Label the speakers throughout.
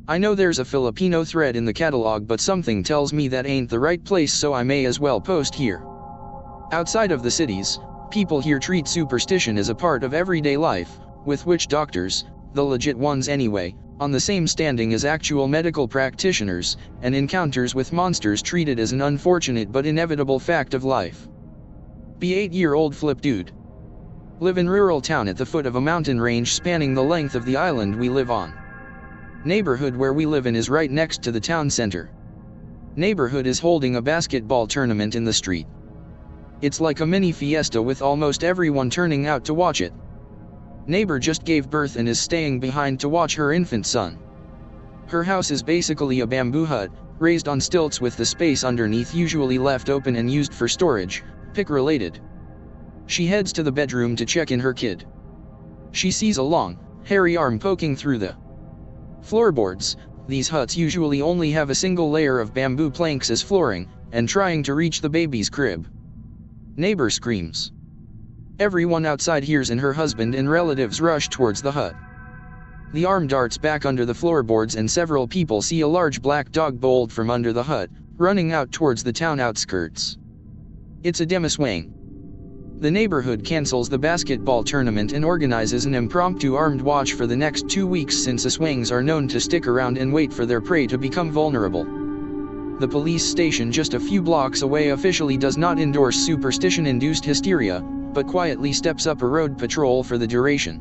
Speaker 1: I know there's a Filipino thread in the catalog, but something tells me that ain't the right place, so I may as well post here. Outside of the cities, people here treat superstition as a part of everyday life, with witch doctors, the legit ones anyway, on the same standing as actual medical practitioners, and encounters with monsters treated as an unfortunate but inevitable fact of life. Be 8-year-old Flip Dude. Live in rural town at the foot of a mountain range spanning the length of the island we live on. Neighborhood where we live in is right next to the town center. Neighborhood is holding a basketball tournament in the street. It's like a mini fiesta with almost everyone turning out to watch it. Neighbor just gave birth and is staying behind to watch her infant son. Her house is basically a bamboo hut, raised on stilts with the space underneath usually left open and used for storage, pick-related. She heads to the bedroom to check in her kid. She sees a long, hairy arm poking through the floorboards. These huts usually only have a single layer of bamboo planks as flooring, and trying to reach the baby's crib. Neighbor screams. Everyone outside hears and her husband and relatives rush towards the hut. The arm darts back under the floorboards and several people see a large black dog bolt from under the hut, running out towards the town outskirts. It's a Aswang. The neighborhood cancels the basketball tournament and organizes an impromptu armed watch for the next 2 weeks, since Aswangs are known to stick around and wait for their prey to become vulnerable. The police station just a few blocks away officially does not endorse superstition-induced hysteria, but quietly steps up a road patrol for the duration.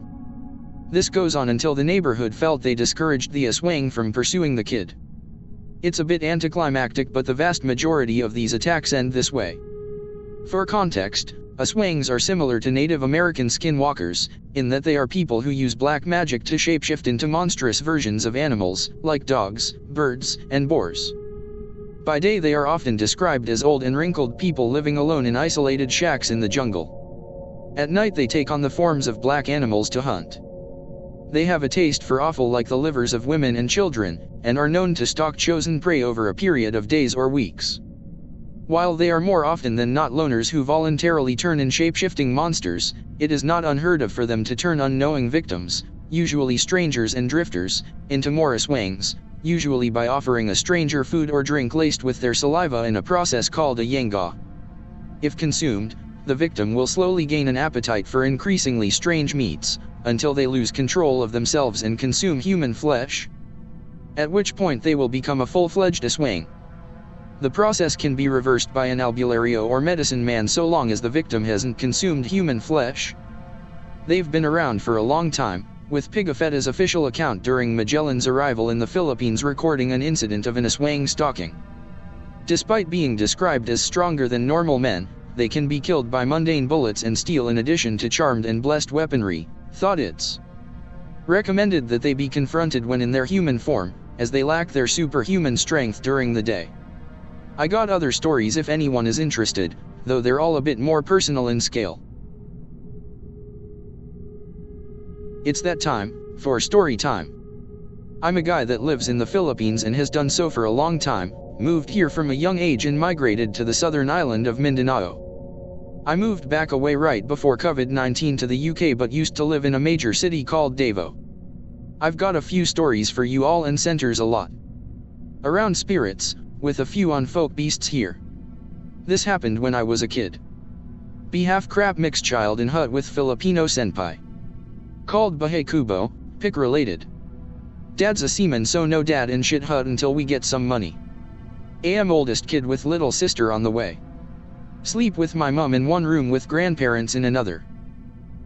Speaker 1: This goes on until the neighborhood felt they discouraged the Aswang from pursuing the kid. It's a bit anticlimactic, but the vast majority of these attacks end this way. For context, Aswangs are similar to Native American skinwalkers, in that they are people who use black magic to shapeshift into monstrous versions of animals, like dogs, birds, and boars. By day they are often described as old and wrinkled people living alone in isolated shacks in the jungle. At night they take on the forms of black animals to hunt. They have a taste for offal like the livers of women and children, and are known to stalk chosen prey over a period of days or weeks. While they are more often than not loners who voluntarily turn in shape-shifting monsters, it is not unheard of for them to turn unknowing victims, usually strangers and drifters, into more Aswangs, usually by offering a stranger food or drink laced with their saliva in a process called a yanga. If consumed, the victim will slowly gain an appetite for increasingly strange meats, until they lose control of themselves and consume human flesh, at which point they will become a full-fledged Aswang. The process can be reversed by an albulario or medicine man so long as the victim hasn't consumed human flesh. They've been around for a long time, with Pigafetta's official account during Magellan's arrival in the Philippines recording an incident of an Aswang stalking. Despite being described as stronger than normal men, they can be killed by mundane bullets and steel in addition to charmed and blessed weaponry. Thought it's recommended that they be confronted when in their human form, as they lack their superhuman strength during the day. I got other stories if anyone is interested, though they're all a bit more personal in scale. It's that time, for story time. I'm a guy that lives in the Philippines and has done so for a long time, moved here from a young age and migrated to the southern island of Mindanao. I moved back away right before COVID-19 to the UK but used to live in a major city called Davao. I've got a few stories for you all and centers a lot around spirits, with a few on folk beasts here. This happened when I was a kid. Be half crap mixed child in hut with Filipino senpai. Called Bahay Kubo, pick related. Dad's a seaman so no dad in shit hut until we get some money. Am oldest kid with little sister on the way. Sleep with my mum in one room with grandparents in another.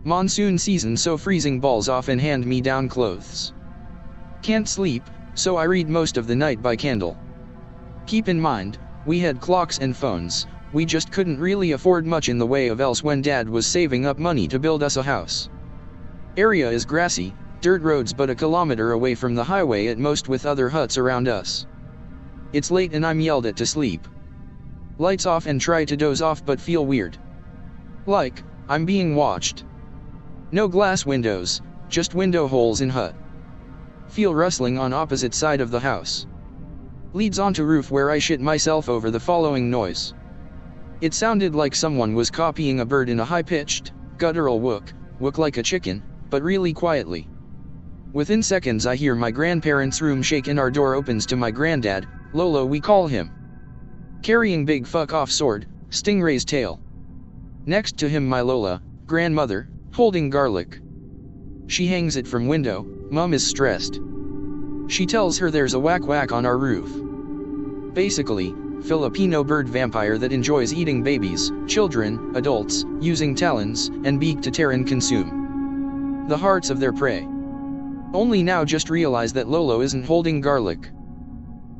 Speaker 1: Monsoon season so freezing balls off and hand me down clothes. Can't sleep, so I read most of the night by candle. Keep in mind, we had clocks and phones, we just couldn't really afford much in the way of else when dad was saving up money to build us a house. Area is grassy, dirt roads but a kilometer away from the highway at most with other huts around us. It's late and I'm yelled at to sleep. Lights off and try to doze off but feel weird. Like, I'm being watched. No glass windows, just window holes in hut. Feel rustling on opposite side of the house. Leads onto roof where I shit myself over the following noise. It sounded like someone was copying a bird in a high-pitched, guttural whook like a chicken, but really quietly. Within seconds I hear my grandparents' room shake and our door opens to my granddad, Lolo we call him. Carrying big fuck off sword, stingray's tail. Next to him my Lola, grandmother, holding garlic. She hangs it from window, Mum is stressed. She tells her there's a whack on our roof. Basically, Filipino bird vampire that enjoys eating babies, children, adults, using talons and beak to tear and consume the hearts of their prey. Only now just realize that Lolo isn't holding garlic.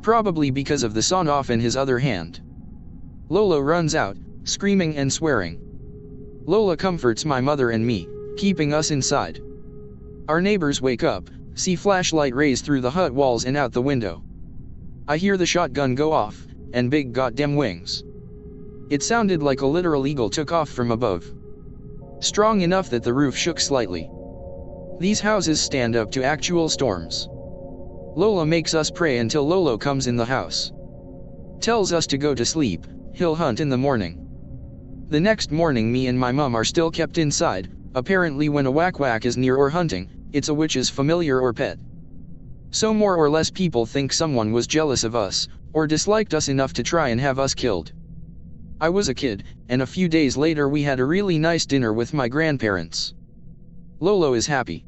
Speaker 1: Probably because of the sawn off in his other hand. Lolo runs out, screaming and swearing. Lola comforts my mother and me, keeping us inside. Our neighbors wake up, see flashlight rays through the hut walls and out the window. I hear the shotgun go off, and big goddamn wings. It sounded like a literal eagle took off from above. Strong enough that the roof shook slightly. These houses stand up to actual storms. Lola makes us pray until Lolo comes in the house. Tells us to go to sleep, he'll hunt in the morning. The next morning me and my mum are still kept inside. Apparently when a whack is near or hunting, it's a witch's familiar or pet. So more or less people think someone was jealous of us, or disliked us enough to try and have us killed. I was a kid, and a few days later we had a really nice dinner with my grandparents. Lolo is happy.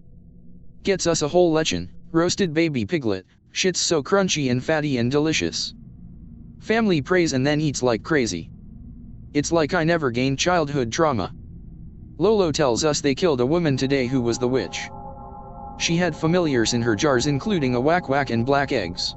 Speaker 1: Gets us a whole lechon, roasted baby piglet, shit's so crunchy and fatty and delicious. Family prays and then eats like crazy. It's like I never gained childhood trauma. Lolo tells us they killed a woman today who was the witch. She had familiars in her jars including a whack and black eggs.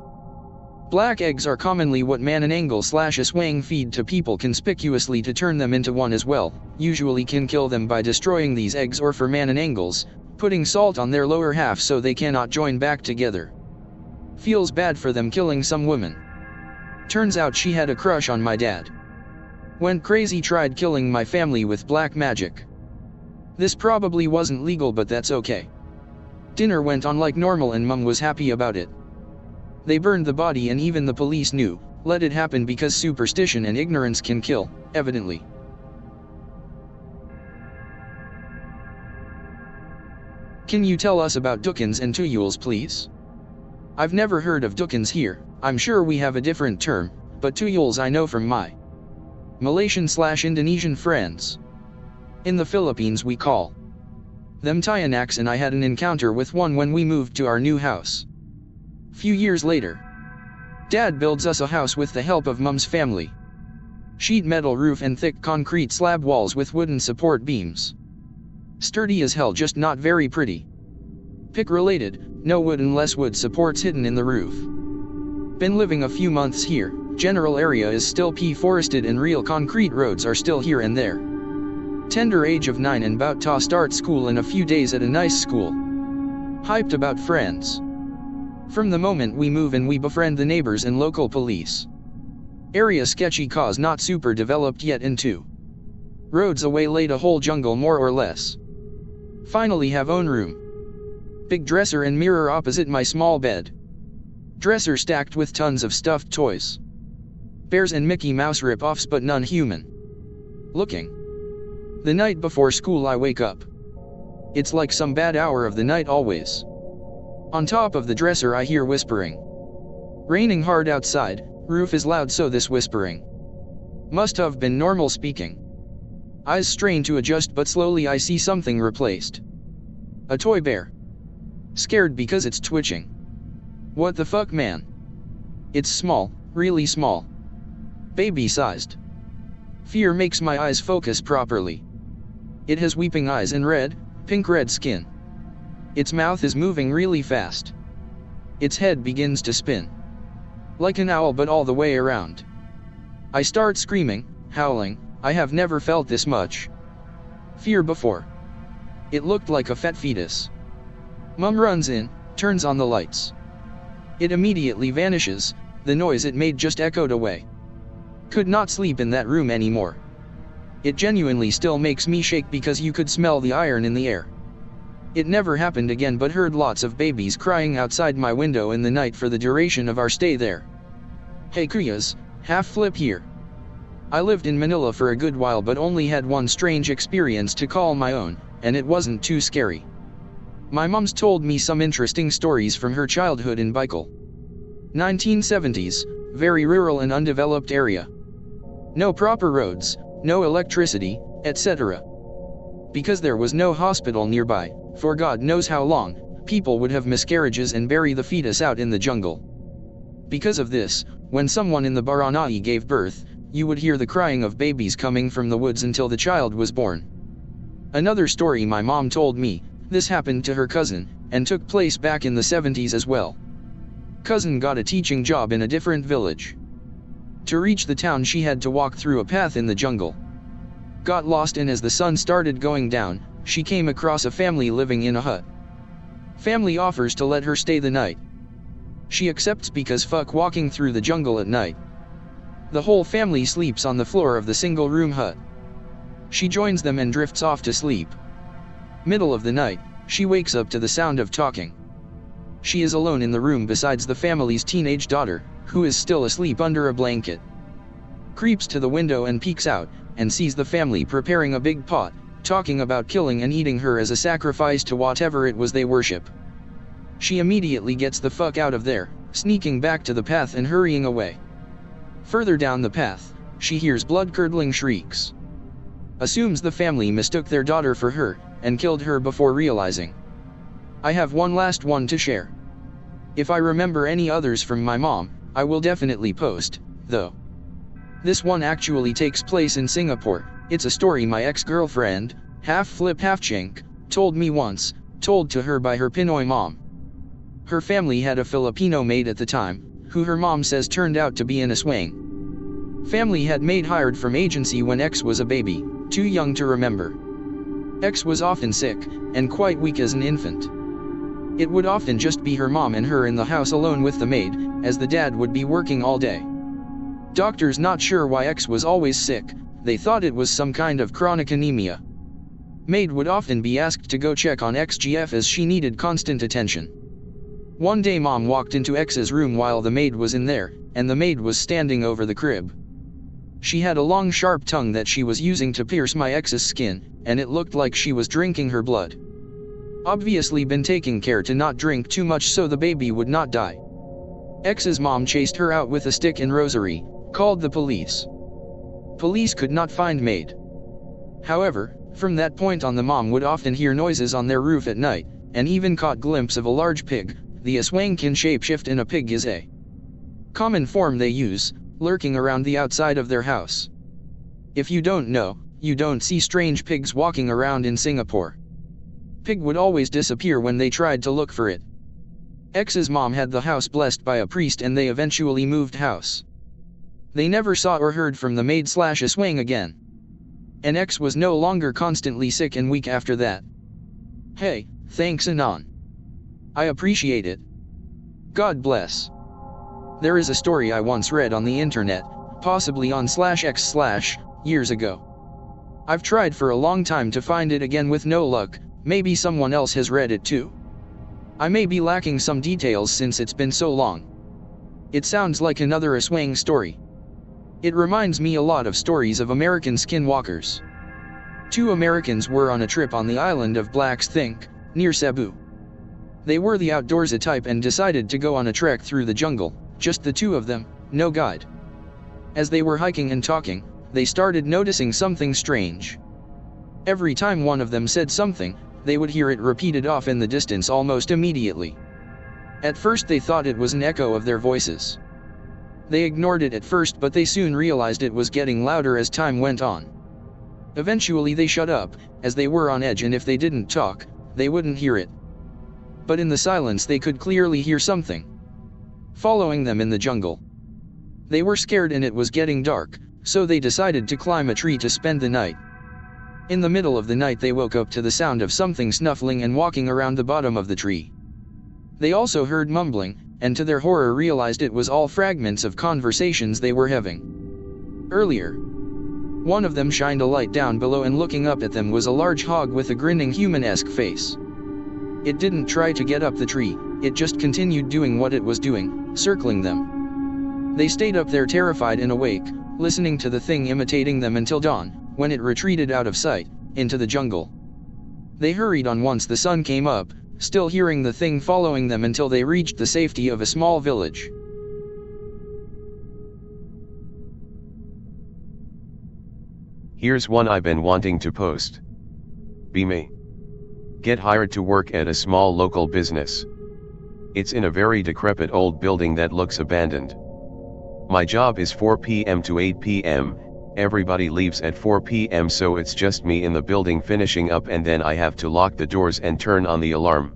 Speaker 1: Black eggs are commonly what Manananggal/Aswang feed to people conspicuously to turn them into one as well, usually can kill them by destroying these eggs or for Manananggals, putting salt on their lower half so they cannot join back together. Feels bad for them killing some woman. Turns out she had a crush on my dad. Went crazy, tried killing my family with black magic. This probably wasn't legal, but that's okay. Dinner went on like normal and Mum was happy about it. They burned the body and even the police knew, let it happen because superstition and ignorance can kill, evidently. Can you tell us about Dukuns and Tuyuls please? I've never heard of Dukuns here, I'm sure we have a different term, but Tuyuls I know from my Malaysian/Indonesian friends. In the Philippines we call them Tianaks, and I had an encounter with one when we moved to our new house. Few years later, Dad builds us a house with the help of Mum's family. Sheet metal roof and thick concrete slab walls with wooden support beams. Sturdy as hell, just not very pretty. Pick related, no wood unless wood supports hidden in the roof. Been living a few months here, general area is still forested and real concrete roads are still here and there. Tender age of 9 and about to start school in a few days at a nice school. Hyped about friends. From the moment we move in we befriend the neighbors and local police. Area sketchy cause not super developed yet, and 2 roads away laid a whole jungle more or less. Finally have own room. Big dresser and mirror opposite my small bed. Dresser stacked with tons of stuffed toys. Bears and Mickey Mouse rip-offs but none human looking. The night before school I wake up. It's like some bad hour of the night always. On top of the dresser I hear whispering. Raining hard outside, roof is loud, so this whispering must have been normal speaking. Eyes strain to adjust, but slowly I see something replaced. A toy bear. Scared because it's twitching. What the fuck, man? It's small, really small. Baby-sized. Fear makes my eyes focus properly. It has weeping eyes and red, pink-red skin. Its mouth is moving really fast. Its head begins to spin. Like an owl, but all the way around. I start screaming, howling. I have never felt this much fear before. It looked like a fat fetus. Mum runs in, turns on the lights. It immediately vanishes, the noise it made just echoed away. Could not sleep in that room anymore. It genuinely still makes me shake because you could smell the iron in the air. It never happened again, but heard lots of babies crying outside my window in the night for the duration of our stay there. Hey Kriyas, half flip here. I lived in Manila for a good while but only had one strange experience to call my own, and it wasn't too scary. My mom's told me some interesting stories from her childhood in Baikal. 1970s, very rural and undeveloped area. No proper roads, no electricity, etc. Because there was no hospital nearby, for God knows how long, people would have miscarriages and bury the fetus out in the jungle. Because of this, when someone in the Baranai gave birth, you would hear the crying of babies coming from the woods until the child was born. Another story my mom told me, this happened to her cousin, and took place back in the 70s as well. Cousin got a teaching job in a different village. To reach the town she had to walk through a path in the jungle. Got lost, and as the sun started going down, she came across a family living in a hut. Family offers to let her stay the night. She accepts because fuck walking through the jungle at night. The whole family sleeps on the floor of the single-room hut. She joins them and drifts off to sleep. Middle of the night, she wakes up to the sound of talking. She is alone in the room besides the family's teenage daughter, who is still asleep under a blanket. Creeps to the window and peeks out, and sees the family preparing a big pot, talking about killing and eating her as a sacrifice to whatever it was they worship. She immediately gets the fuck out of there, sneaking back to the path and hurrying away. Further down the path, she hears blood-curdling shrieks. Assumes the family mistook their daughter for her, and killed her before realizing. I have one last one to share. If I remember any others from my mom, I will definitely post, though. This one actually takes place in Singapore. It's a story my ex-girlfriend, half flip half chink, told me once, told to her by her Pinoy mom. Her family had a Filipino maid at the time, who her mom says turned out to be an Aswang. Family had maid hired from agency when ex was a baby, too young to remember. Ex was often sick, and quite weak as an infant. It would often just be her mom and her in the house alone with the maid, as the dad would be working all day. Doctors not sure why ex was always sick, they thought it was some kind of chronic anemia. Maid would often be asked to go check on ex-GF as she needed constant attention. One day mom walked into ex's room while the maid was in there, and the maid was standing over the crib. She had a long sharp tongue that she was using to pierce my ex's skin, and it looked like she was drinking her blood. Obviously been taking care to not drink too much so the baby would not die. Ex's mom chased her out with a stick and rosary, called the police. Police could not find maid. However, from that point on the mom would often hear noises on their roof at night, and even caught glimpse of a large pig. The Aswang can shapeshift in a pig is a common form they use, lurking around the outside of their house. If you don't know, you don't see strange pigs walking around in Singapore. Pig would always disappear when they tried to look for it. Ex's mom had the house blessed by a priest and they eventually moved house. They never saw or heard from the maid/Aswang again. And ex was no longer constantly sick and weak after that. Hey, thanks Anon. I appreciate it. God bless. There is a story I once read on the internet, possibly on /x/ years ago. I've tried for a long time to find it again with no luck, maybe someone else has read it too. I may be lacking some details since it's been so long. It sounds like another Aswang story. It reminds me a lot of stories of American skinwalkers. Two Americans were on a trip on the island of Blacks Think, near Cebu. They were the outdoorsy type and decided to go on a trek through the jungle, just the two of them, no guide. As they were hiking and talking, they started noticing something strange. Every time one of them said something, they would hear it repeated off in the distance almost immediately. At first they thought it was an echo of their voices. They ignored it at first, but they soon realized it was getting louder as time went on. Eventually they shut up, as they were on edge and if they didn't talk, they wouldn't hear it. But in the silence they could clearly hear something following them in the jungle. They were scared and it was getting dark, so they decided to climb a tree to spend the night. In the middle of the night they woke up to the sound of something snuffling and walking around the bottom of the tree. They also heard mumbling, and to their horror realized it was all fragments of conversations they were having earlier. One of them shined a light down below and looking up at them was a large hog with a grinning human-esque face. It didn't try to get up the tree, it just continued doing what it was doing, circling them. They stayed up there terrified and awake, listening to the thing imitating them until dawn, when it retreated out of sight, into the jungle. They hurried on once the sun came up, still hearing the thing following them until they reached the safety of a small village.
Speaker 2: Here's one I've been wanting to post. Be me. Get hired to work at a small local business. It's in a very decrepit old building that looks abandoned. My job is 4 p.m. to 8 p.m, everybody leaves at 4 p.m. so it's just me in the building finishing up, and then I have to lock the doors and turn on the alarm.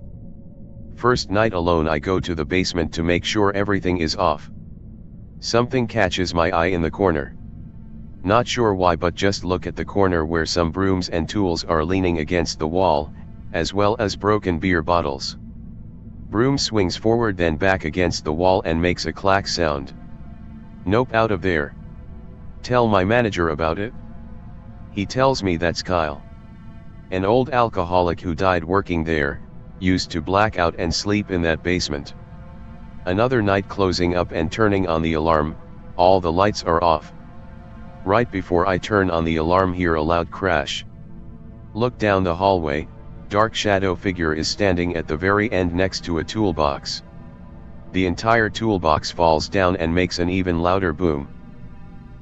Speaker 2: First night alone I go to the basement to make sure everything is off. Something catches my eye in the corner. Not sure why, but just look at the corner where some brooms and tools are leaning against the wall, as well as broken beer bottles. Broom swings forward then back against the wall and makes a clack sound. Nope, out of there. Tell my manager about it. He tells me that's Kyle. An old alcoholic who died working there, used to black out and sleep in that basement. Another night closing up and turning on the alarm, all the lights are off. Right before I turn on the alarm, hear a loud crash. Look down the hallway, dark shadow figure is standing at the very end next to a toolbox. The entire toolbox falls down and makes an even louder boom.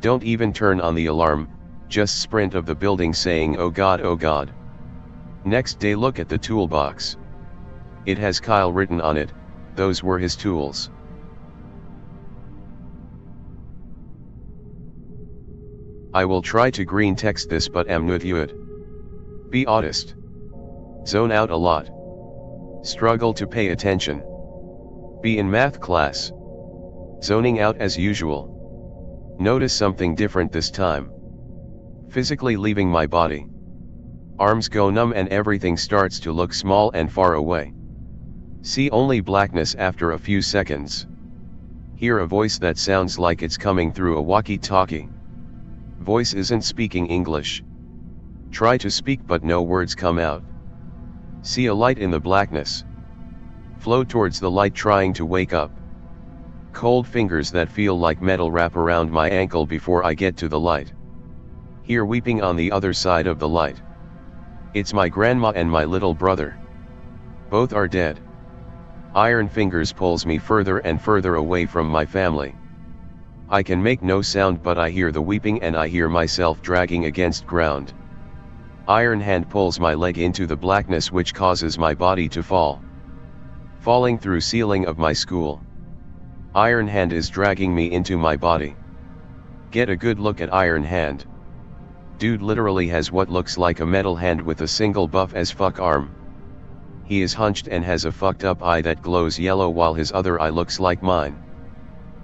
Speaker 2: Don't even turn on the alarm, just sprint of the building saying "Oh God, oh God." Next day look at the toolbox. It has Kyle written on it, those were his tools. I will try to green text this but am not good. Be honest. Zone out a lot. Struggle to pay attention. Be in math class. Zoning out as usual. Notice something different this time. Physically leaving my body. Arms go numb and everything starts to look small and far away. See only blackness after a few seconds. Hear a voice that sounds like it's coming through a walkie-talkie. Voice isn't speaking English. Try to speak but no words come out. See a light in the blackness. Flow towards the light trying to wake up. Cold fingers that feel like metal wrap around my ankle before I get to the light. Hear weeping on the other side of the light. It's my grandma and my little brother. Both are dead. Iron fingers pulls me further and further away from my family. I can make no sound but I hear the weeping and I hear myself dragging against ground. Iron hand pulls my leg into the blackness which causes my body to fall. Falling through ceiling of my school. Iron hand is dragging me into my body. Get a good look at Iron hand. Dude literally has what looks like a metal hand with a single buff as fuck arm. He is hunched and has a fucked up eye that glows yellow while his other eye looks like mine.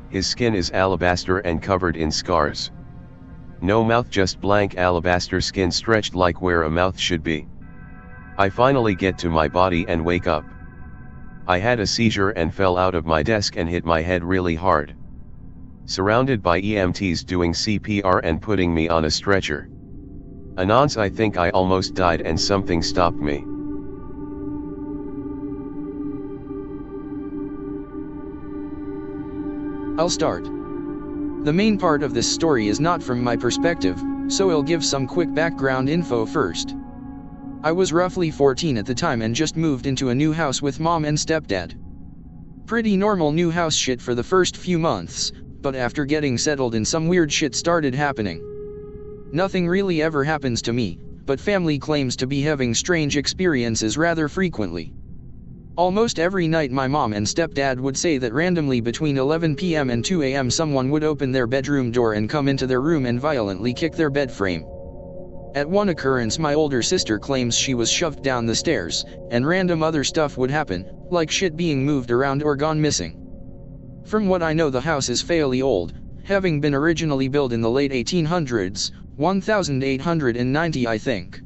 Speaker 2: His skin is alabaster and covered in scars. No mouth, just blank alabaster skin stretched like where a mouth should be. I finally get to my body and wake up. I had a seizure and fell out of my desk and hit my head really hard. Surrounded by EMTs doing CPR and putting me on a stretcher. Anons, I think I almost died and something stopped me.
Speaker 1: I'll start. The main part of this story is not from my perspective, so I'll give some quick background info first. I was roughly 14 at the time and just moved into a new house with mom and stepdad. Pretty normal new house shit for the first few months, but after getting settled in some weird shit started happening. Nothing really ever happens to me, but family claims to be having strange experiences rather frequently. Almost every night my mom and stepdad would say that randomly between 11 p.m. and 2 a.m. someone would open their bedroom door and come into their room and violently kick their bed frame. At one occurrence my older sister claims she was shoved down the stairs, and random other stuff would happen, like shit being moved around or gone missing. From what I know the house is fairly old, having been originally built in the late 1800s, 1890 I think.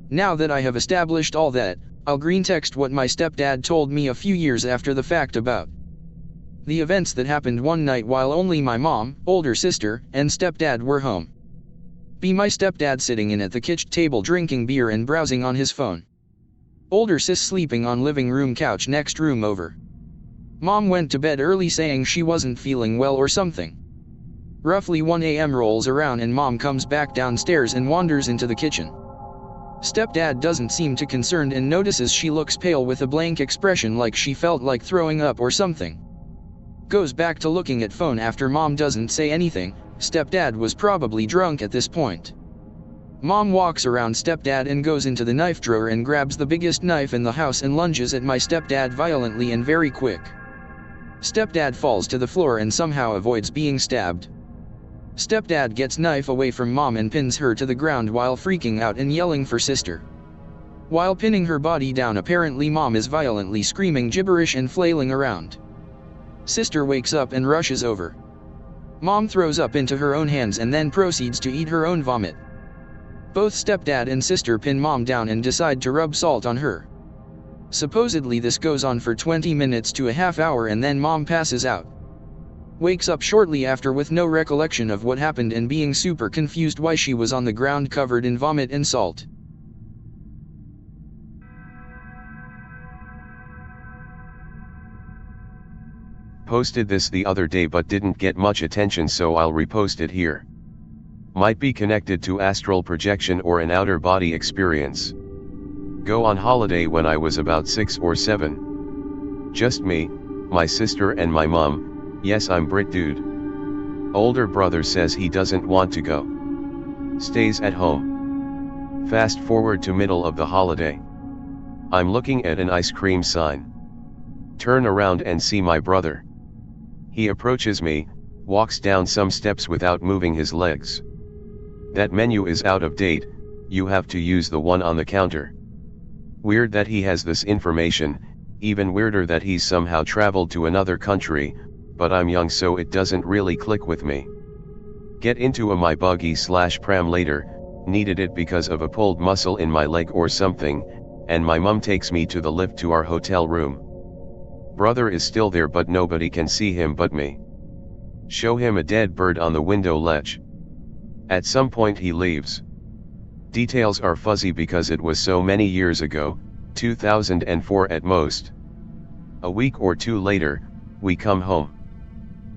Speaker 1: Now that I have established all that, I'll green text what my stepdad told me a few years after the fact about the events that happened one night while only my mom, older sister, and stepdad were home. My stepdad sitting in at the kitchen table drinking beer and browsing on his phone. Older sis sleeping on living room couch next room over. Mom went to bed early saying she wasn't feeling well or something. Roughly 1 a.m. rolls around and mom comes back downstairs and wanders into the kitchen. Stepdad doesn't seem too concerned and notices she looks pale with a blank expression like she felt like throwing up or something. Goes back to looking at phone after Mom doesn't say anything. Stepdad was probably drunk at this point. Mom walks around Stepdad and goes into the knife drawer and grabs the biggest knife in the house and lunges at my stepdad violently and very quick. Stepdad falls to the floor and somehow avoids being stabbed. Stepdad gets knife away from Mom and pins her to the ground while freaking out and yelling for sister. While pinning her body down, apparently Mom is violently screaming gibberish and flailing around. Sister wakes up and rushes over. Mom throws up into her own hands and then proceeds to eat her own vomit. Both stepdad and sister pin Mom down and decide to rub salt on her. Supposedly this goes on for 20 minutes to a half hour and then Mom passes out. Wakes up shortly after with no recollection of what happened and being super confused why she was on the ground covered in vomit and salt.
Speaker 2: Posted this the other day but didn't get much attention, so I'll repost it here. Might be connected to astral projection or an outer body experience. Go on holiday when I was about 6 or 7. Just me, my sister and my mom. Yes, I'm Brit dude. Older brother says he doesn't want to go. Stays at home. Fast forward to middle of the holiday. I'm looking at an ice cream sign. Turn around and see my brother. He approaches me, walks down some steps without moving his legs. That menu is out of date, you have to use the one on the counter. Weird that he has this information, even weirder that he's somehow traveled to another country, but I'm young so it doesn't really click with me. Get into my buggy/pram later, needed it because of a pulled muscle in my leg or something, and my mum takes me to the lift to our hotel room. Brother is still there but nobody can see him but me. Show him a dead bird on the window ledge. At some point he leaves. Details are fuzzy because it was so many years ago, 2004 at most. A week or two later, we come home.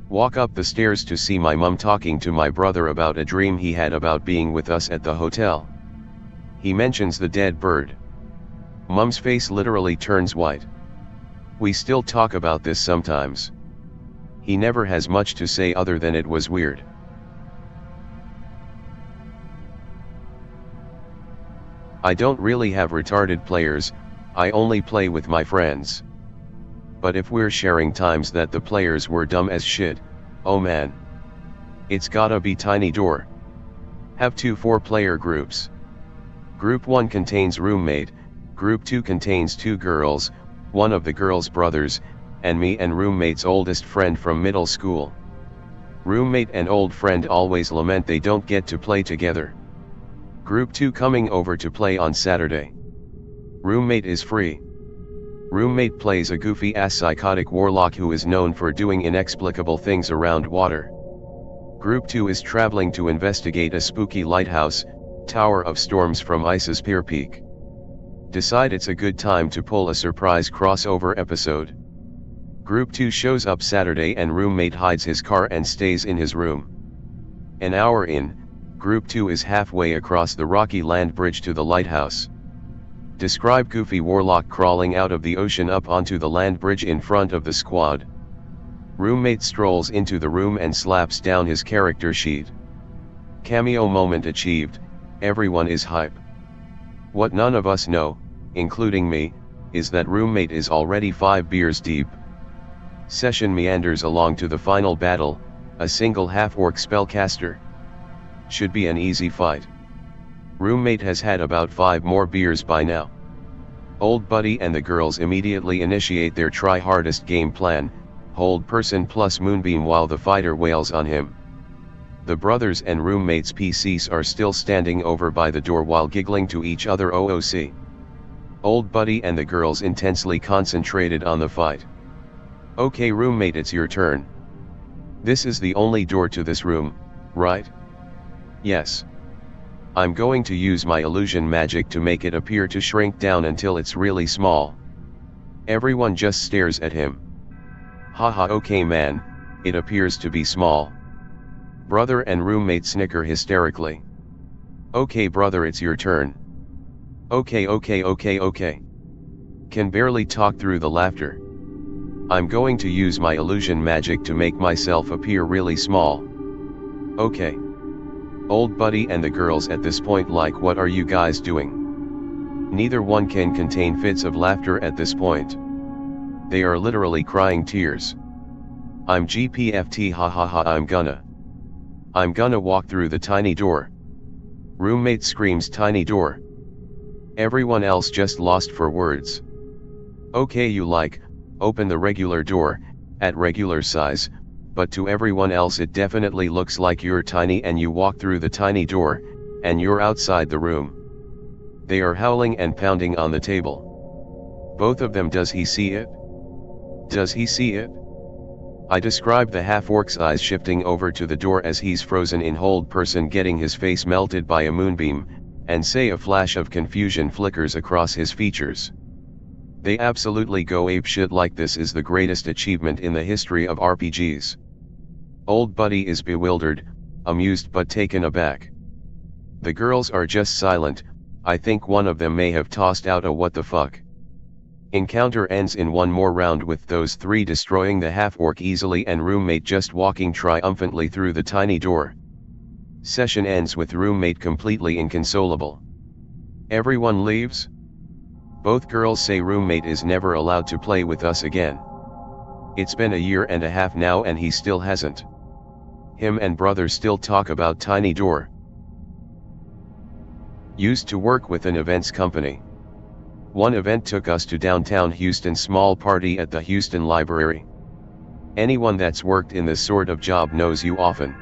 Speaker 2: Walk up the stairs to see my mum talking to my brother about a dream he had about being with us at the hotel. He mentions the dead bird. Mum's face literally turns white. We still talk about this sometimes. He never has much to say other than it was weird. I don't really have retarded players, I only play with my friends. But if we're sharing times that the players were dumb as shit, oh man. It's gotta be tiny door. Have 2 4-player groups. Group 1 contains roommate, group 2 contains 2 girls, one of the girls' brothers, and me and roommate's oldest friend from middle school. Roommate and old friend always lament they don't get to play together. Group 2 coming over to play on Saturday. Roommate is free. Roommate plays a goofy-ass psychotic warlock who is known for doing inexplicable things around water. Group 2 is traveling to investigate a spooky lighthouse, Tower of Storms from Ice's Pier Peak. Decide it's a good time to pull a surprise crossover episode. Group 2 shows up Saturday and roommate hides his car and stays in his room. An hour in, Group 2 is halfway across the rocky land bridge to the lighthouse. Describe goofy warlock crawling out of the ocean up onto the land bridge in front of the squad. Roommate strolls into the room and slaps down his character sheet. Cameo moment achieved, everyone is hype. What none of us know, including me, is that roommate is already 5 beers deep. Session meanders along to the final battle, a single half-orc spellcaster. Should be an easy fight. Roommate has had about 5 more beers by now. Old buddy and the girls immediately initiate their try-hardest game plan, hold person plus moonbeam while the fighter wails on him. The brothers and roommates' PCs are still standing over by the door while giggling to each other OOC. Old buddy and the girls intensely concentrated on the fight. Okay roommate, it's your turn. This is the only door to this room, right? Yes. I'm going to use my illusion magic to make it appear to shrink down until it's really small. Everyone just stares at him. Haha, okay man, it appears to be small. Brother and roommate snicker hysterically. Okay brother, it's your turn. Okay. Can barely talk through the laughter. I'm going to use my illusion magic to make myself appear really small. Okay. Old buddy and the girls at this point like, what are you guys doing? Neither one can contain fits of laughter at this point. They are literally crying tears. I'm GPFT, ha, I'm gonna walk through the tiny door. Roommate screams tiny door. Everyone else just lost for words. Okay, you like, open the regular door, at regular size, but to everyone else it definitely looks like you're tiny and you walk through the tiny door, and you're outside the room. They are howling and pounding on the table. Both of them. Does he see it? Does he see it? I describe the half-orc's eyes shifting over to the door as he's frozen in hold person getting his face melted by a moonbeam, and say a flash of confusion flickers across his features. They absolutely go apeshit like this is the greatest achievement in the history of RPGs. Old buddy is bewildered, amused but taken aback. The girls are just silent. I think one of them may have tossed out a what the fuck. Encounter ends in one more round with those three destroying the half-orc easily and roommate just walking triumphantly through the tiny door. Session ends with roommate completely inconsolable. Everyone leaves? Both girls say roommate is never allowed to play with us again. It's been a year and a half now and he still hasn't. Him and brother still talk about tiny door. Used to work with an events company. One event took us to downtown Houston, small party at the Houston Library. Anyone that's worked in this sort of job knows you often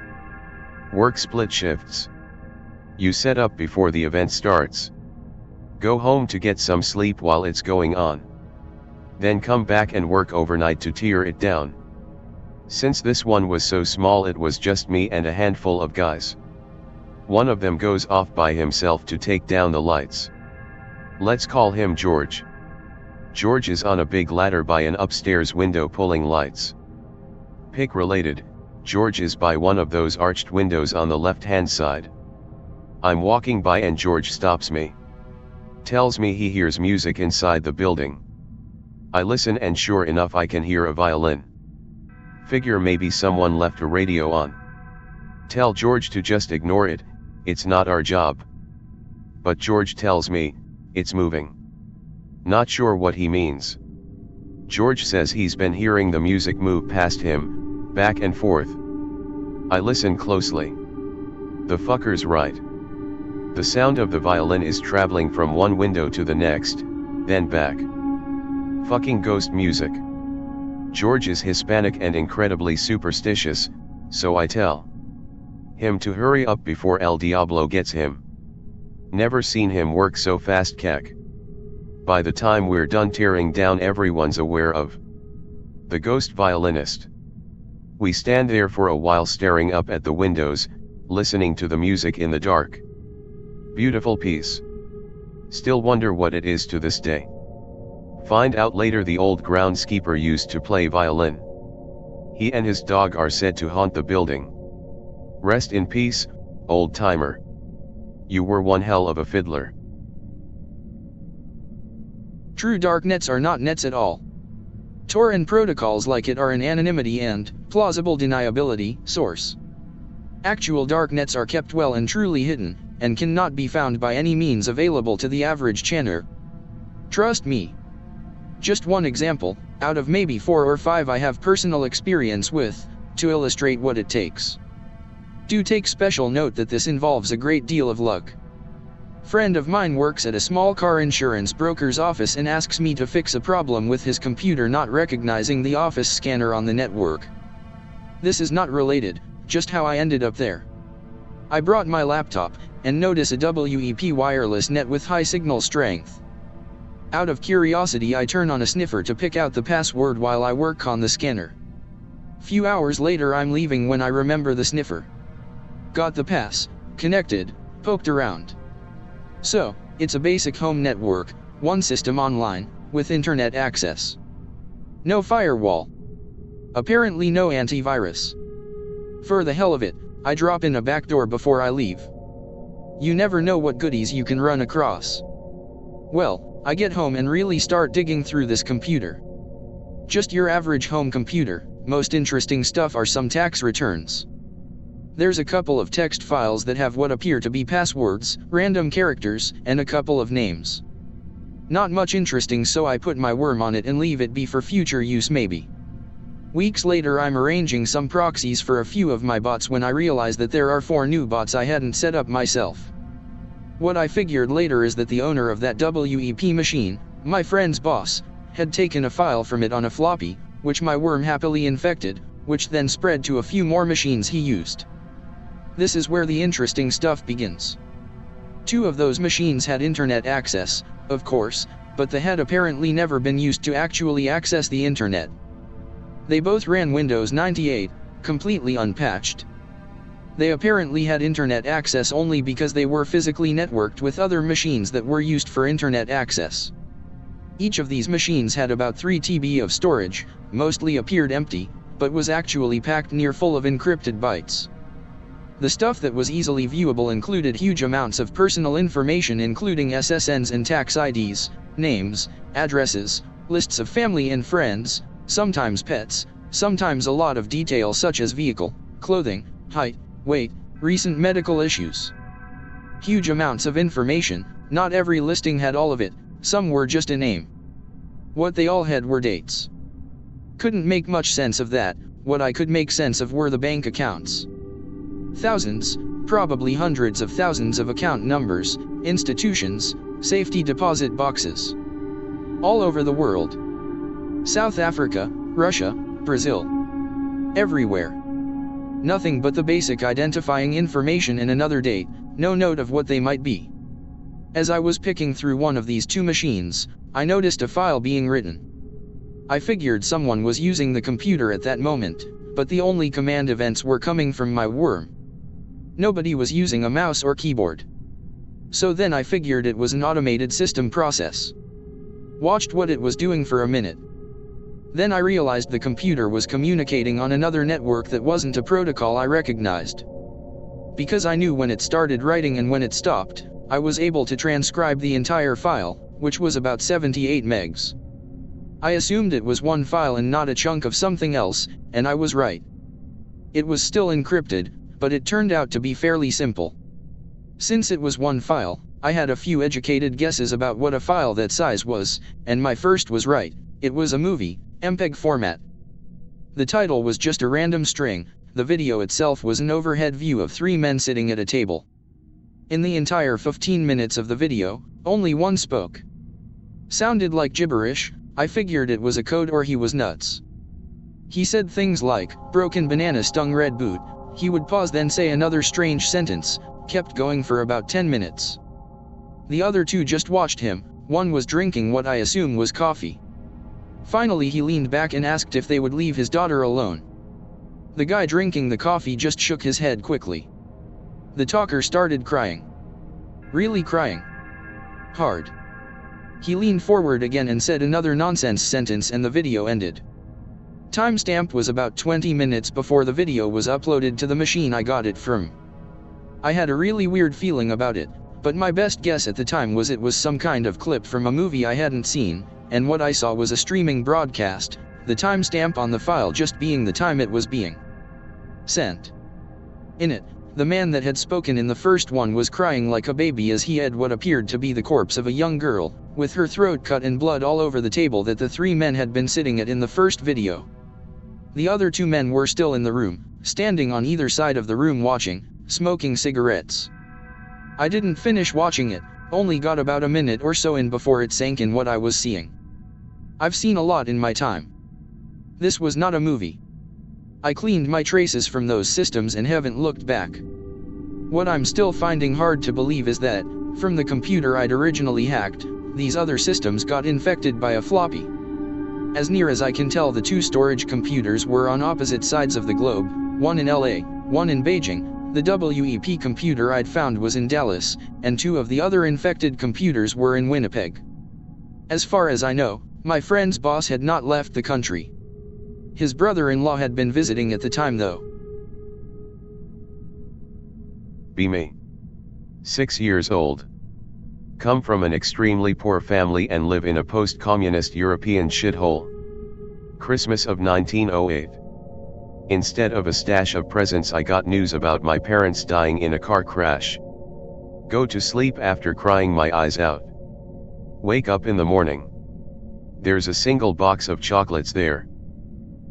Speaker 2: work split shifts. You set up before the event starts. Go home to get some sleep while it's going on. Then come back and work overnight to tear it down. Since this one was so small it was just me and a handful of guys. One of them goes off by himself to take down the lights. Let's call him George. George is on a big ladder by an upstairs window pulling lights. Pick related, George is by one of those arched windows on the left-hand side. I'm walking by and George stops me. Tells me he hears music inside the building. I listen and sure enough I can hear a violin. Figure maybe someone left a radio on. Tell George to just ignore it, it's not our job. But George tells me, it's moving. Not sure what he means. George says he's been hearing the music move past him, back and forth. I listen closely. The fucker's right. The sound of the violin is traveling from one window to the next, then back. Fucking ghost music. George is Hispanic and incredibly superstitious, so I tell him to hurry up before El Diablo gets him. Never seen him work so fast, kek. By the time we're done tearing down, everyone's aware of the ghost violinist. We stand there for a while staring up at the windows, listening to the music in the dark. Beautiful piece. Still wonder what it is to this day. Find out later the old groundskeeper used to play violin. He and his dog are said to haunt the building. Rest in peace, old timer. You were one hell of a fiddler.
Speaker 1: True dark nets are not nets at all. Tor and protocols like it are an anonymity and plausible deniability source. Actual dark nets are kept well and truly hidden, and cannot be found by any means available to the average channer. Trust me. Just one example, out of maybe 4 or 5 I have personal experience with, to illustrate what it takes. Do take special note that this involves a great deal of luck. Friend of mine works at a small car insurance broker's office and asks me to fix a problem with his computer not recognizing the office scanner on the network. This is not related, just how I ended up there. I brought my laptop, and notice a WEP wireless net with high signal strength. Out of curiosity I turn on a sniffer to pick out the password while I work on the scanner. Few hours later I'm leaving when I remember the sniffer. Got the pass, connected, poked around. So, it's a basic home network, one system online, with internet access. No firewall. Apparently no antivirus. For the hell of it, I drop in a backdoor before I leave. You never know what goodies you can run across. Well, I get home and really start digging through this computer. Just your average home computer. Most interesting stuff are some tax returns. There's a couple of text files that have what appear to be passwords, random characters, and a couple of names. Not much interesting, so I put my worm on it and leave it be for future use maybe. Weeks later I'm arranging some proxies for a few of my bots when I realize that there are 4 new bots I hadn't set up myself. What I figured later is that the owner of that WEP machine, my friend's boss, had taken a file from it on a floppy, which my worm happily infected, which then spread to a few more machines he used. This is where the interesting stuff begins. 2 of those machines had internet access, of course, but they had apparently never been used to actually access the internet. They both ran Windows 98, completely unpatched. They apparently had internet access only because they were physically networked with other machines that were used for internet access. Each of these machines had about 3 TB of storage, mostly appeared empty, but was actually packed near full of encrypted bytes. The stuff that was easily viewable included huge amounts of personal information including SSNs and tax IDs, names, addresses, lists of family and friends, sometimes pets, sometimes a lot of detail such as vehicle, clothing, height, weight, recent medical issues. Huge amounts of information. Not every listing had all of it, some were just a name. What they all had were dates. Couldn't make much sense of that. What I could make sense of were the bank accounts. Thousands, probably hundreds of thousands of account numbers, institutions, safety deposit boxes. All over the world. South Africa, Russia, Brazil. Everywhere. Nothing but the basic identifying information and another date, no note of what they might be. As I was picking through one of these 2 machines, I noticed a file being written. I figured someone was using the computer at that moment, but the only command events were coming from my worm. Nobody was using a mouse or keyboard. So then I figured it was an automated system process. Watched what it was doing for a minute. Then I realized the computer was communicating on another network that wasn't a protocol I recognized. Because I knew when it started writing and when it stopped, I was able to transcribe the entire file, which was about 78 megs. I assumed it was one file and not a chunk of something else, and I was right. It was still encrypted, but it turned out to be fairly simple. Since it was one file, I had a few educated guesses about what a file that size was, and my first was right. It was a movie, MPEG format. The title was just a random string. The video itself was an overhead view of 3 men sitting at a table. In the entire 15 minutes of the video, only one spoke. Sounded like gibberish. I figured it was a code or he was nuts. He said things like, broken banana stung red boot. He would pause then say another strange sentence, kept going for about 10 minutes. The other 2 just watched him. One was drinking what I assume was coffee. Finally he leaned back and asked if they would leave his daughter alone. The guy drinking the coffee just shook his head quickly. The talker started crying. Really crying. Hard. He leaned forward again and said another nonsense sentence and the video ended. Timestamp was about 20 minutes before the video was uploaded to the machine I got it from. I had a really weird feeling about it, but my best guess at the time was it was some kind of clip from a movie I hadn't seen, and what I saw was a streaming broadcast, the timestamp on the file just being the time it was being sent. In it, the man that had spoken in the first one was crying like a baby as he had what appeared to be the corpse of a young girl, with her throat cut and blood all over the table that the 3 men had been sitting at in the first video. The other 2 men were still in the room, standing on either side of the room watching, smoking cigarettes. I didn't finish watching it, only got about a minute or so in before it sank in what I was seeing. I've seen a lot in my time. This was not a movie. I cleaned my traces from those systems and haven't looked back. What I'm still finding hard to believe is that, from the computer I'd originally hacked, these other systems got infected by a floppy. As near as I can tell, the 2 storage computers were on opposite sides of the globe, one in LA, one in Beijing. The WEP computer I'd found was in Dallas, and 2 of the other infected computers were in Winnipeg. As far as I know, my friend's boss had not left the country. His brother-in-law had been visiting at the time though.
Speaker 2: Be me. 6 years old. Come from an extremely poor family and live in a post-communist European shithole. Christmas of 1908. Instead of a stash of presents I got news about my parents dying in a car crash. Go to sleep after crying my eyes out. Wake up in the morning. There's a single box of chocolates there.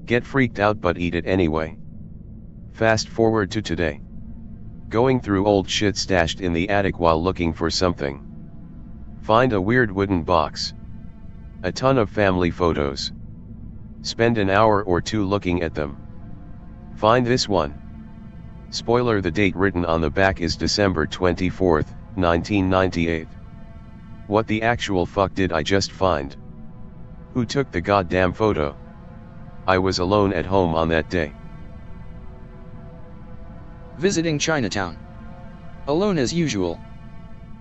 Speaker 2: Get freaked out but eat it anyway. Fast forward to today. Going through old shit stashed in the attic while looking for something. Find a weird wooden box. A ton of family photos. Spend an hour or two looking at them. Find this one. Spoiler: the date written on the back is December 24th, 1998. What the actual fuck did I just find? Who took the goddamn photo? I was alone at home on that day.
Speaker 1: Visiting Chinatown. Alone as usual.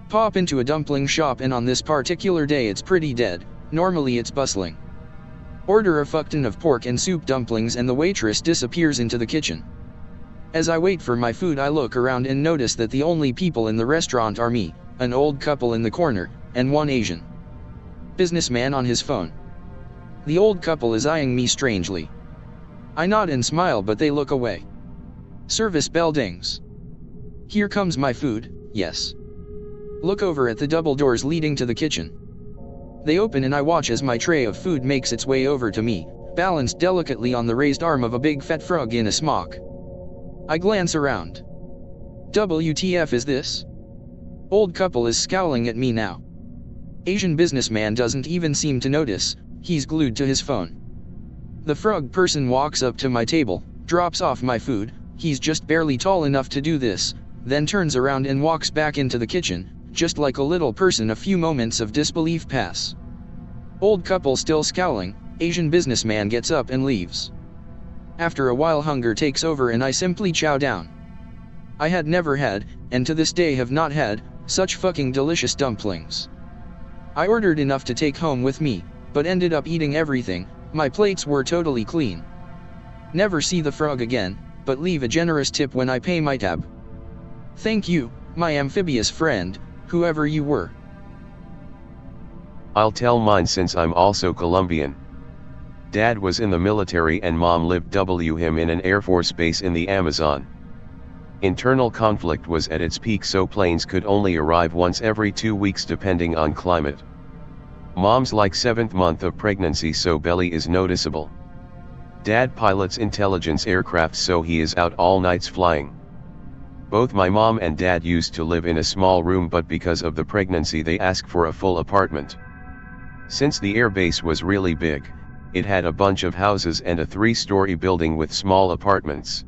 Speaker 1: Pop into a dumpling shop and on this particular day it's pretty dead, normally it's bustling. Order a fuck ton of pork and soup dumplings and the waitress disappears into the kitchen. As I wait for my food I look around and notice that the only people in the restaurant are me, an old couple in the corner, and one Asian businessman on his phone. The old couple is eyeing me strangely. I nod and smile but they look away. Service bell dings. Here comes my food, yes. Look over at the double doors leading to the kitchen. They open and I watch as my tray of food makes its way over to me, balanced delicately on the raised arm of a big fat frog in a smock. I glance around. WTF is this? Old couple is scowling at me now. Asian businessman doesn't even seem to notice, he's glued to his phone. The frog person walks up to my table, drops off my food, he's just barely tall enough to do this, then turns around and walks back into the kitchen. Just like a little person, a few moments of disbelief pass. Old couple still scowling, Asian businessman gets up and leaves. After a while hunger takes over and I simply chow down. I had never had, and to this day have not had, such fucking delicious dumplings. I ordered enough to take home with me, but ended up eating everything. My plates were totally clean. Never see the frog again, but leave a generous tip when I pay my tab. Thank you, my amphibious friend, whoever you were.
Speaker 2: I'll tell mine since I'm also Colombian. Dad was in the military and mom lived him in an Air Force base in the Amazon. Internal conflict was at its peak, so planes could only arrive once every 2 weeks depending on climate. Mom's like 7th month of pregnancy, so belly is noticeable. Dad pilots intelligence aircraft, so he is out all nights flying. Both my mom and dad used to live in a small room, but because of the pregnancy they asked for a full apartment. Since the airbase was really big, it had a bunch of houses and a 3-story building with small apartments.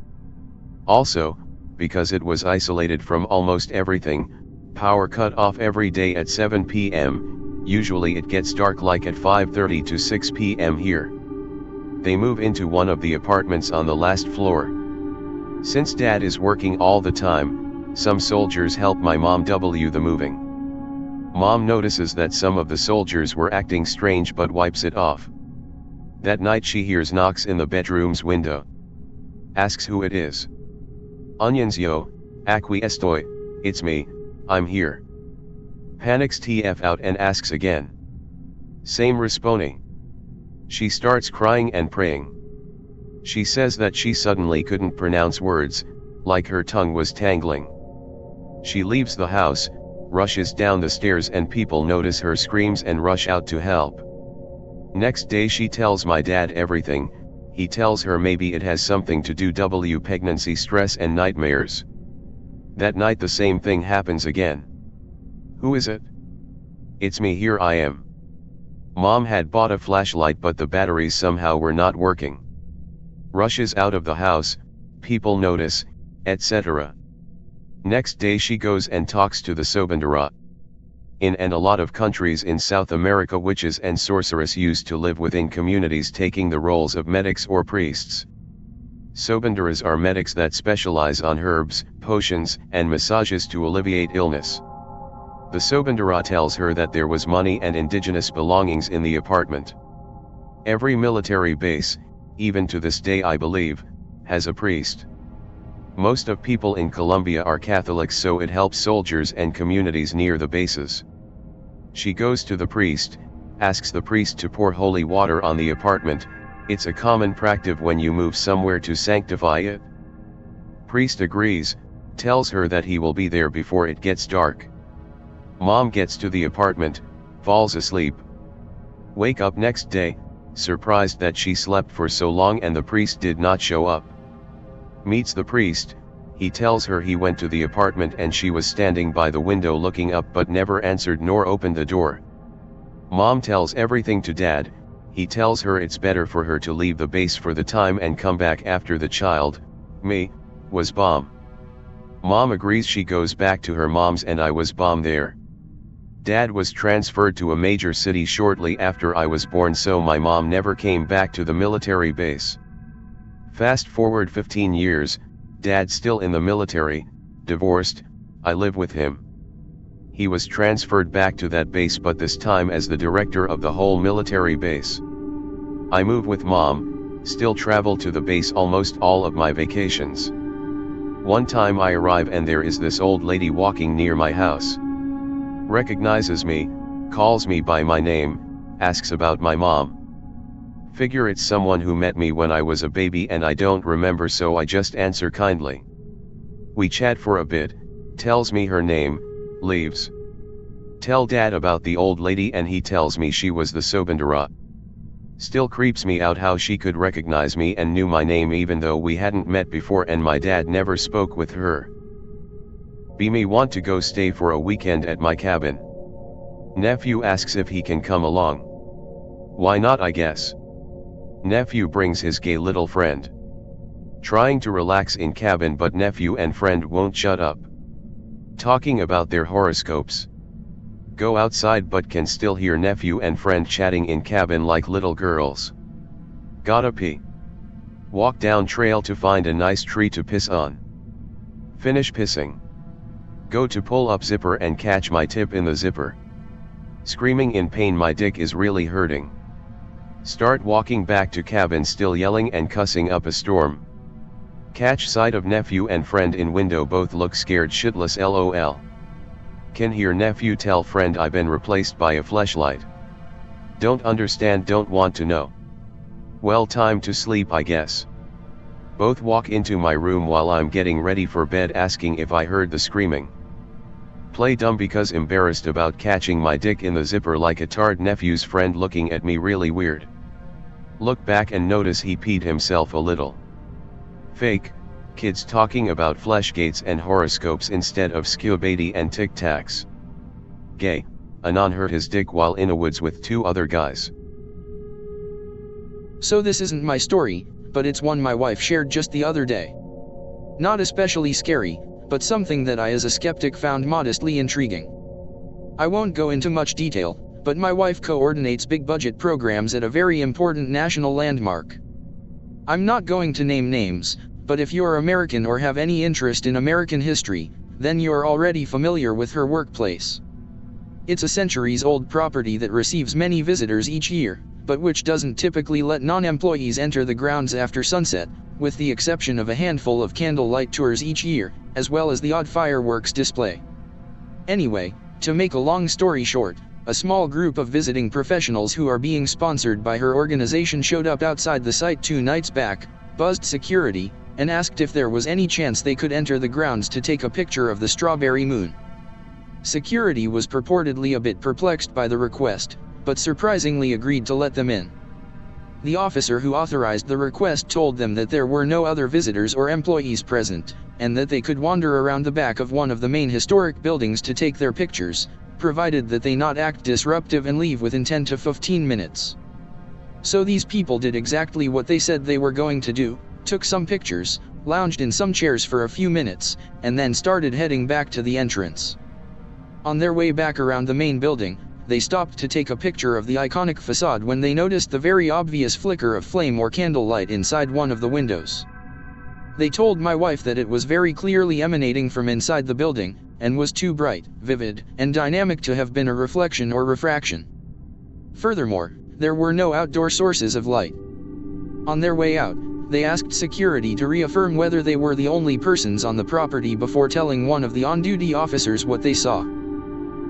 Speaker 2: Also, because it was isolated from almost everything, power cut off every day at 7 p.m, usually it gets dark like at 5:30 to 6 p.m. here. They move into one of the apartments on the last floor. Since dad is working all the time, some soldiers help my mom the moving. Mom notices that some of the soldiers were acting strange but wipes it off. That night she hears knocks in the bedroom's window. Asks who it is. Onions yo, aquí estoy, it's me, I'm here. Panics TF out and asks again. Same responde. She starts crying and praying. She says that she suddenly couldn't pronounce words, like her tongue was tangling. She leaves the house, rushes down the stairs, and people notice her screams and rush out to help. Next day she tells my dad everything. He tells her maybe it has something to do with pregnancy stress and nightmares. That night the same thing happens again. Who is it? It's me, here I am. Mom had bought a flashlight but the batteries somehow were not working. Rushes out of the house, people notice, etc. Next day she goes and talks to the Sobandera. In and a lot of countries in South America, witches and sorcerers used to live within communities, taking the roles of medics or priests. Sobanderas are medics that specialize on herbs, potions, and massages to alleviate illness. The Sobandera tells her that there was money and indigenous belongings in the apartment. Every military base, even to this day I believe, has a priest. Most of people in Colombia are Catholics, so it helps soldiers and communities near the bases. She goes to the priest, asks the priest to pour holy water on the apartment. It's a common practice when you move somewhere to sanctify it. Priest agrees, tells her that he will be there before it gets dark. Mom gets to the apartment, falls asleep. Wake up next day, surprised that she slept for so long and the priest did not show up. Meets the priest, he tells her he went to the apartment and she was standing by the window looking up but never answered nor opened the door. Mom tells everything to Dad, he tells her it's better for her to leave the base for the time and come back after the child, me, was bomb. Mom agrees. She goes back to her mom's and I was bomb there. Dad was transferred to a major city shortly after I was born, so my mom never came back to the military base. Fast forward 15 years, Dad still in the military, divorced, I live with him. He was transferred back to that base but this time as the director of the whole military base. I move with Mom, still travel to the base almost all of my vacations. One time I arrive and there is this old lady walking near my house. Recognizes me, calls me by my name, asks about my mom. Figure it's someone who met me when I was a baby and I don't remember, so I just answer kindly. We chat for a bit, tells me her name, leaves. Tell Dad about the old lady and he tells me she was the Sobandera. Still creeps me out how she could recognize me and knew my name even though we hadn't met before and my dad never spoke with her. Me want to go stay for a weekend at my cabin. Nephew asks if he can come along. Why not, I guess. Nephew brings his gay little friend. Trying to relax in cabin but nephew and friend won't shut up. Talking about their horoscopes. Go outside but can still hear nephew and friend chatting in cabin like little girls. Gotta pee. Walk down trail to find a nice tree to piss on. Finish pissing. Go to pull up zipper and catch my tip in the zipper. Screaming in pain, my dick is really hurting. Start walking back to cabin still yelling and cussing up a storm. Catch sight of nephew and friend in window, both look scared shitless lol. Can hear nephew tell friend I've been replaced by a fleshlight. Don't understand, don't want to know. Well, time to sleep I guess. Both walk into my room while I'm getting ready for bed asking if I heard the screaming. Play dumb because embarrassed about catching my dick in the zipper like a tard. Nephew's friend looking at me really weird. Look back and notice he peed himself a little. Fake, kids talking about fleshgates and horoscopes instead of skewbady and tic tacs. Gay, Anon hurt his dick while Innawoods with 2 other guys.
Speaker 1: So this isn't my story, but it's one my wife shared just the other day. Not especially scary, but something that I as a skeptic found modestly intriguing. I won't go into much detail, but my wife coordinates big budget programs at a very important national landmark. I'm not going to name names, but if you're American or have any interest in American history, then you're already familiar with her workplace. It's a centuries-old property that receives many visitors each year, but which doesn't typically let non-employees enter the grounds after sunset, with the exception of a handful of candlelight tours each year, as well as the odd fireworks display. Anyway, to make a long story short, a small group of visiting professionals who are being sponsored by her organization showed up outside the site 2 nights back, buzzed security, and asked if there was any chance they could enter the grounds to take a picture of the strawberry moon. Security was purportedly a bit perplexed by the request, but surprisingly agreed to let them in. The officer who authorized the request told them that there were no other visitors or employees present, and that they could wander around the back of one of the main historic buildings to take their pictures, provided that they not act disruptive and leave within 10 to 15 minutes. So these people did exactly what they said they were going to do, took some pictures, lounged in some chairs for a few minutes, and then started heading back to the entrance. On their way back around the main building, they stopped to take a picture of the iconic facade when they noticed the very obvious flicker of flame or candlelight inside one of the windows. They told my wife that it was very clearly emanating from inside the building, and was too bright, vivid, and dynamic to have been a reflection or refraction. Furthermore, there were no outdoor sources of light. On their way out, they asked security to reaffirm whether they were the only persons on the property before telling one of the on-duty officers what they saw.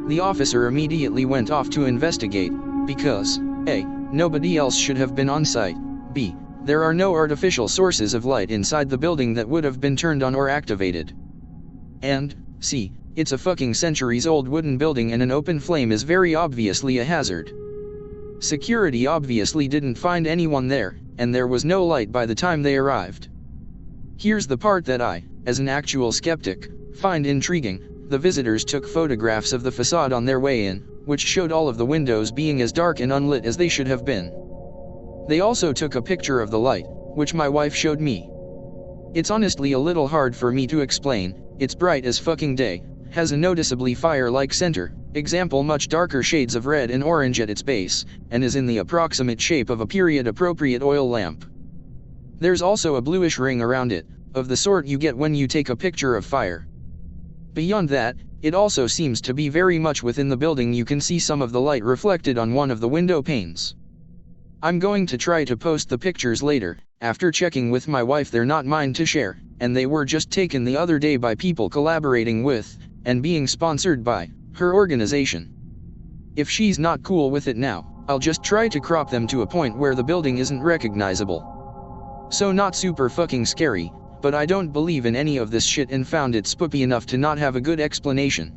Speaker 1: The officer immediately went off to investigate, because A. Nobody else should have been on site, B. There are no artificial sources of light inside the building that would have been turned on or activated, and C. It's a fucking centuries-old wooden building and an open flame is very obviously a hazard. Security obviously didn't find anyone there, and there was no light by the time they arrived. Here's the part that I, as an actual skeptic, find intriguing. The visitors took photographs of the facade on their way in, which showed all of the windows being as dark and unlit as they should have been. They also took a picture of the light, which my wife showed me. It's honestly a little hard for me to explain. It's bright as fucking day, has a noticeably fire-like center, example much darker shades of red and orange at its base, and is in the approximate shape of a period-appropriate oil lamp. There's also a bluish ring around it, of the sort you get when you take a picture of fire. Beyond that, it also seems to be very much within the building. You can see some of the light reflected on one of the window panes. I'm going to try to post the pictures later. After checking with my wife, they're not mine to share, and they were just taken the other day by people collaborating with, and being sponsored by, her organization. If she's not cool with it now, I'll just try to crop them to a point where the building isn't recognizable. So not super fucking scary, but I don't believe in any of this shit and found it spoopy enough to not have a good explanation.